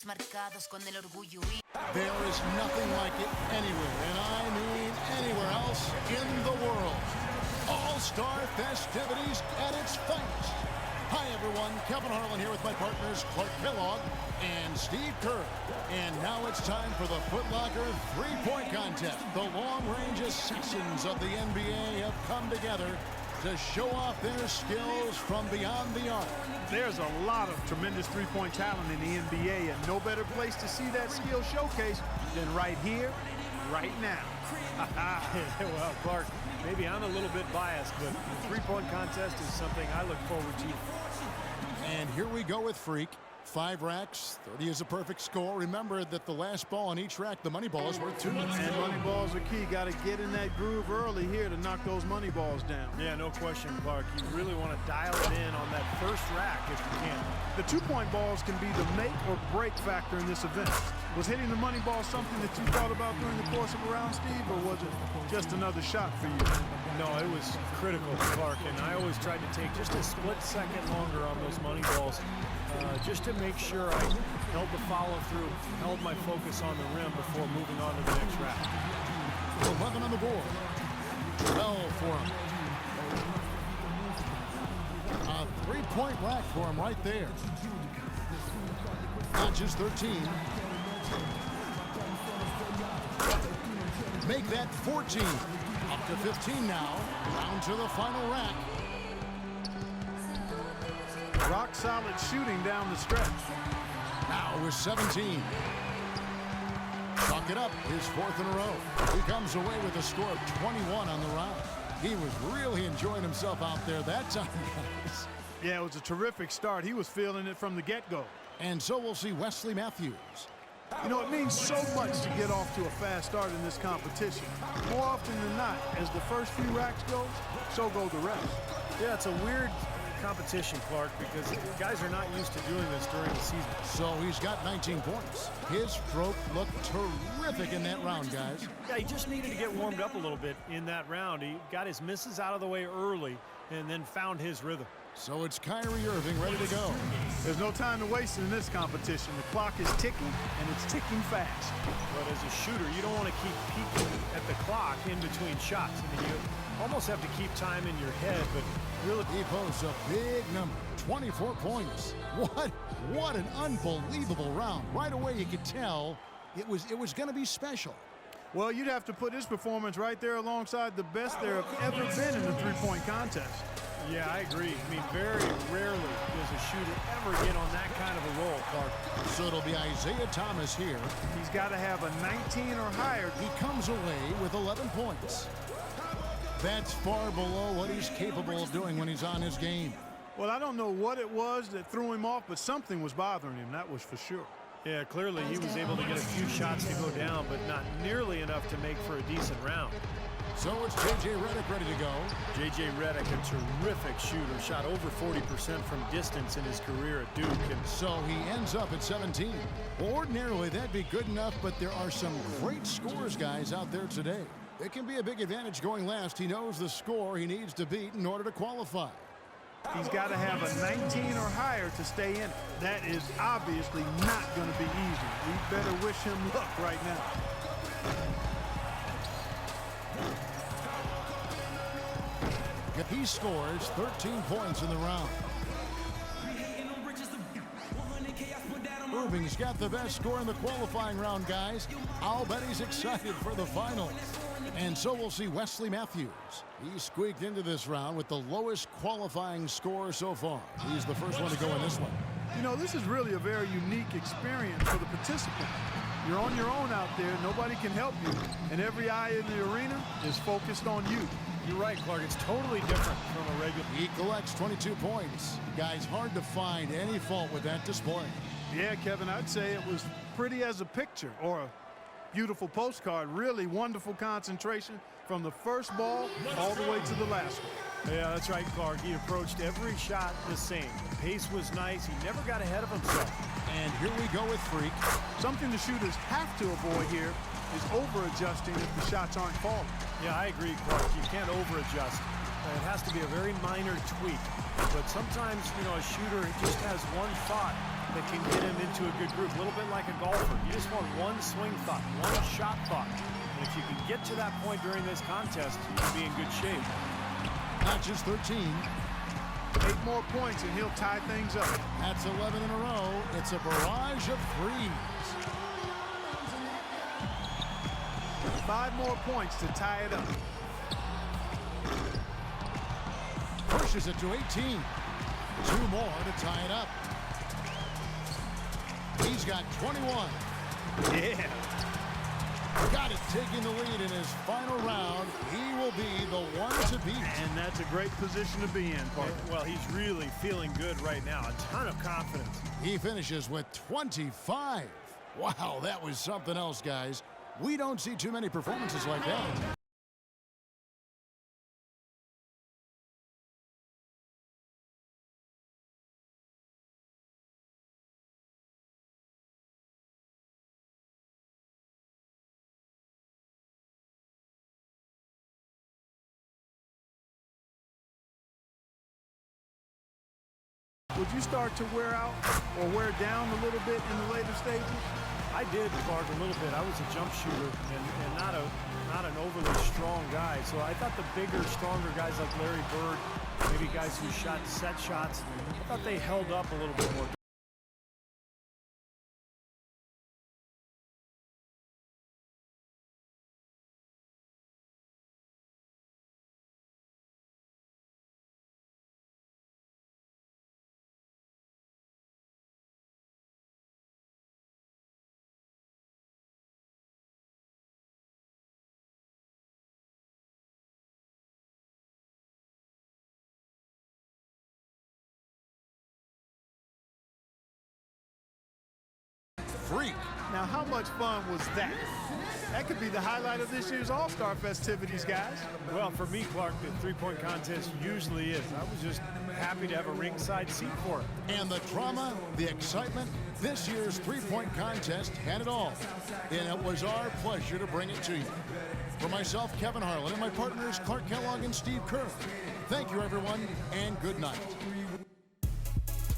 Marcados con el orgullo. There is nothing like it anywhere, and I mean anywhere else in the world. All-Star festivities at its finest. Hi, everyone. Kevin Harlan here with my partners Clark Kellogg and Steve Kerr. And now it's time for the Foot Locker three-point contest. The long-range assassins of the NBA have come together to show off their skills from beyond the arc. There's a lot of tremendous three-point talent in the NBA, and no better place to see that skill showcase than right here, right now. Well, Clark, maybe I'm a little bit biased, but the three-point contest is something I look forward to. And here we go with Freak. 5 racks, 30 is a perfect score. Remember that the last ball on each rack, the money ball is worth 2. And money balls are key. Got to get in that groove early here to knock those money balls down. Yeah, no question, Clark. You really want to dial it in on that first rack if you can. The two-point balls can be the make or break factor in this event. Was hitting the money ball something that you thought about during the course of a round, Steve, or was it just another shot for you? No, it was critical, Clark, and I always tried to take just a split second longer on those money balls just to make sure I held the follow-through, held my focus on the rim before moving on to the next rack. 11 on the board. 12 for him. A three-point rack for him right there. Notches 13. Make that 14. Up to 15 now. Down to the final rack. Rock solid shooting down the stretch. Now with 17. Chalk it up, his 4th in a row. He comes away with a score of 21 on the round. He was really enjoying himself out there that time, guys. Yeah, it was a terrific start. He was feeling it from the get-go. And so we'll see Wesley Matthews. You know, it means so much to get off to a fast start in this competition. More often than not, as the first few racks go, so go the rest. Yeah, it's a weird competition, Clark, because guys are not used to doing this during the season. So he's got 19 points. His stroke looked terrific in that round, guys. Yeah, he just needed to get warmed up a little bit in that round. He got his misses out of the way early and then found his rhythm. So it's Kyrie Irving ready to go. There's no time to waste in this competition. The clock is ticking, and it's ticking fast. But as a shooter, you don't want to keep peeking at the clock in between shots. I mean, you almost have to keep time in your head, but really... He posts a big number, 24 points. What an unbelievable round. Right away, you could tell it was going to be special. Well, you'd have to put his performance right there alongside the best there have ever been in the three-point contest. Yeah, I agree. I mean, very rarely does a shooter ever get on that kind of a roll, Clark. So it'll be Isaiah Thomas here. He's got to have a 19 or higher. He comes away with 11 points. That's far below what he's capable of doing when he's on his game. Well, I don't know what it was that threw him off, but something was bothering him, that was for sure. Yeah, clearly he was able to get a few shots to go down, but not nearly enough to make for a decent round. So it's J.J. Redick ready to go. J.J. Redick, a terrific shooter, shot over 40% from distance in his career at Duke. And so he ends up at 17. Well, ordinarily, that'd be good enough, but there are some great scores, guys, out there today. It can be a big advantage going last. He knows the score he needs to beat in order to qualify. He's got to have a 19 or higher to stay in it. That is obviously not going to be easy. We better wish him luck right now. He scores 13 points in the round. Irving's got the best score in the qualifying round, guys. I'll bet he's excited for the finals. And so we'll see Wesley Matthews. He squeaked into this round with the lowest qualifying score so far. He's the first one to go in this one. You know, this is really a very unique experience for the participant. You're on your own out there. Nobody can help you. And every eye in the arena is focused on you. You're right, Clark. It's totally different from a regular. He collects 22 points. Guys, hard to find any fault with that display. Yeah, Kevin, I'd say it was pretty as a picture or a beautiful postcard. Really wonderful concentration from the first ball all the way to the last one. Yeah, that's right, Clark. He approached every shot the same. The pace was nice. He never got ahead of himself. And here we go with Freak. Something the shooters have to avoid here is over-adjusting if the shots aren't falling. Yeah, I agree, Clark. You can't over-adjust. It has to be a very minor tweak. But sometimes, you know, a shooter just has one thought that can get him into a good groove. A little bit like a golfer. You just want one swing thought, one shot thought. And if you can get to that point during this contest, you'll be in good shape. Matches 13. 8 more points and he'll tie things up. That's 11 in a row. It's a barrage of threes. 5 more points to tie it up. Pushes it to 18. 2 more to tie it up. He's got 21. Yeah. Got it, taking the lead in his final round. He will be the one to beat. And that's a great position to be in, partner. Well, he's really feeling good right now. A ton of confidence. He finishes with 25. Wow, that was something else, guys. We don't see too many performances like that. Would you start to wear out or wear down a little bit in the later stages? I did, Clark, a little bit. I was a jump shooter and not an overly strong guy. So I thought the bigger, stronger guys like Larry Bird, maybe guys who shot set shots, I thought they held up a little bit more. Freak. Now, how much fun was that? That could be the highlight of this year's All-Star festivities, guys. Well, for me, Clark, the three-point contest usually is. I was just happy to have a ringside seat for it. And the drama, the excitement, this year's three-point contest had it all. And it was our pleasure to bring it to you. For myself, Kevin Harlan, and my partners, Clark Kellogg and Steve Kerr, thank you, everyone, and good night.